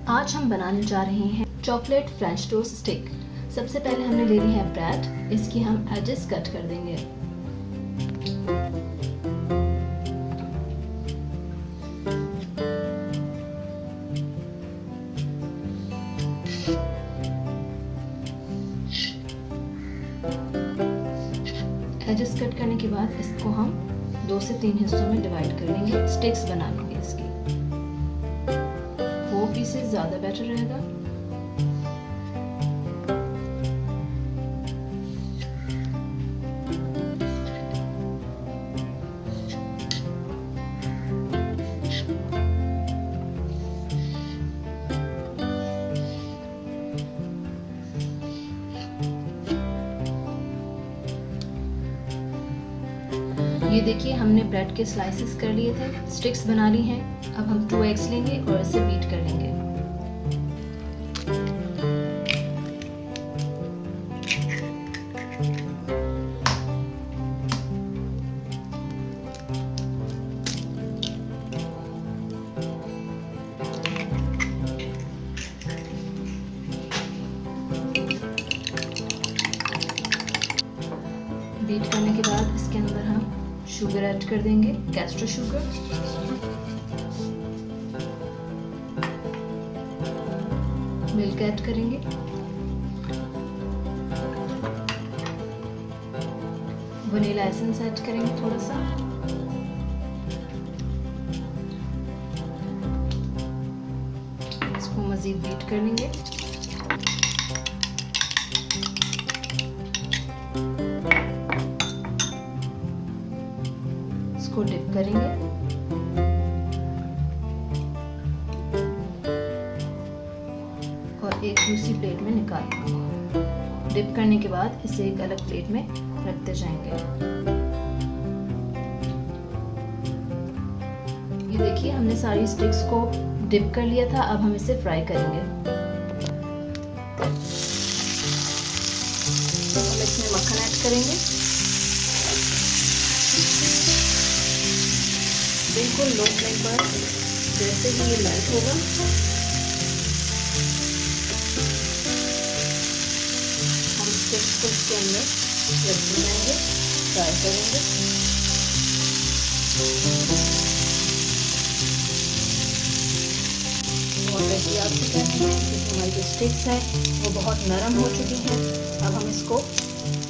आज हम बनाने जा रहे हैं चॉकलेट फ्रेंच टोस्ट स्टिक। सबसे पहले हमने ले ली है ब्रेड, इसकी हम एजेस कट कर देंगे। एजेस कट करने के बाद इसको हम 2 से 3 हिस्सों में डिवाइड कर लेंगे। स्टिक्स बना लेंगे इसकी। 4 पीसेस ज़्यादा बेटर रहेगा। ये देखिए हमने ब्रेड के स्लाइसेस कर लिए थे, स्टिक्स बना ली हैं। अब हम 2 एग्स लेंगे और इसे बीट कर लेंगे। बीट करने के बाद इसके अंदर हम शुगर ऐड कर देंगे, कैस्टर शुगर। मिल्क ऐड करेंगे। वनीला एसेंस ऐड करेंगे थोड़ा सा। इसको मजीद बीट कर लेंगे। को डिप करेंगे और एक दूसरी प्लेट में निकालेंगे। डिप करने के बाद इसे एक अलग प्लेट में रखते जाएंगे। ये देखिए हमने सारी स्टिक्स को डिप कर लिया था। अब हम इसे फ्राई करेंगे। हम इसमें मक्खन ऐड करेंगे। बिल्कुल लो फ्लेम पर। जैसे ही ये मेल्ट होगा हम स्टिक्स को इसके अंदर रखते जाएंगे, फ्राई करेंगे। और वैसे आप भी कहते हैं कि हमारी जो स्टिक्स हैं वो बहुत नरम हो चुकी हैं। अब हम इसको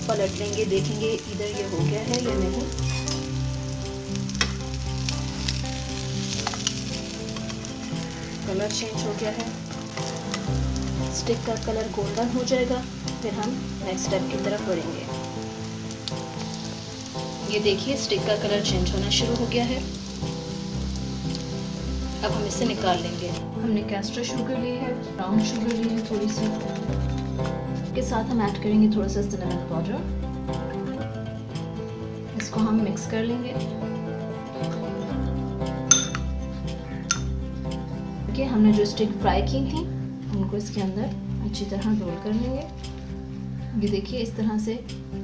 पलट लेंगे, देखेंगे इधर ये हो गया है या नहीं। कलर चेंज हो गया है, स्टिक का कलर गोल्डन हो जाएगा। फिर हम नेक्स्ट स्टेप की तरफ बढ़ेंगे। ये देखिए स्टिक का कलर चेंज होना शुरू हो गया है। अब हम इसे निकाल लेंगे। हमने कैस्टर शुगर ली है, ब्राउन शुगर ली है थोड़ी सी। इसके साथ हम ऐड करेंगे थोड़ा सा सिनेमन पाउडर। इसको हम मिक्स कर लेंगे। हमने जो स्टिक फ्राई की थी उनको इसके अंदर अच्छी तरह रोल कर लेंगे। ये देखिए इस तरह से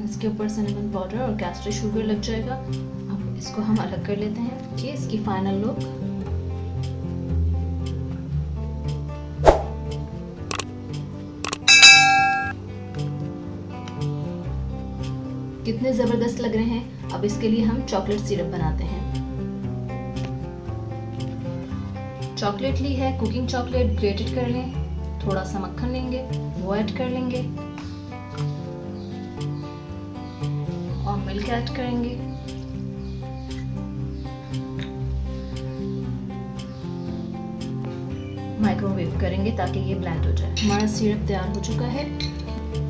इसके ऊपर सिनेमन पाउडर और कैस्टर शुगर लग जाएगा। अब इसको हम अलग कर लेते हैं। ये इसकी फाइनल लुक। कितने जबरदस्त लग रहे हैं। अब इसके लिए हम चॉकलेट सिरप बनाते हैं। चॉकलेट ली है, कुकिंग चॉकलेट ग्रेटेड कर लें। थोड़ा सा मक्खन लेंगे, वो ऐड कर लेंगे और मिल्क ऐड करेंगे। माइक्रोवेव करेंगे ताकि ये ब्लेंड हो जाए। हमारा सिरप तैयार हो चुका है।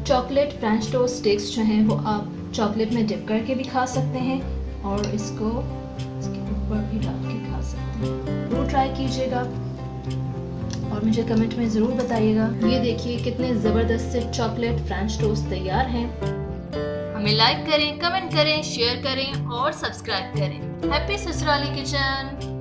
चॉकलेट फ्रेंच टोस्ट स्टिक्स जो हैं वो आप चॉकलेट में डिप करके भी खा सकते हैं और इसको इसके ऊपर भी डाल के खा सकते हैं। जरूर ट्राई कीजिएगा और मुझे कमेंट में ज़रूर बताइएगा। ये देखिए कितने ज़बरदस्त से चॉकलेट फ्रेंच टोस्ट तैयार हैं। हमें लाइक करें, कमेंट करें, शेयर करें और सब्सक्राइब करें। हैप्पी ससुराली किचन।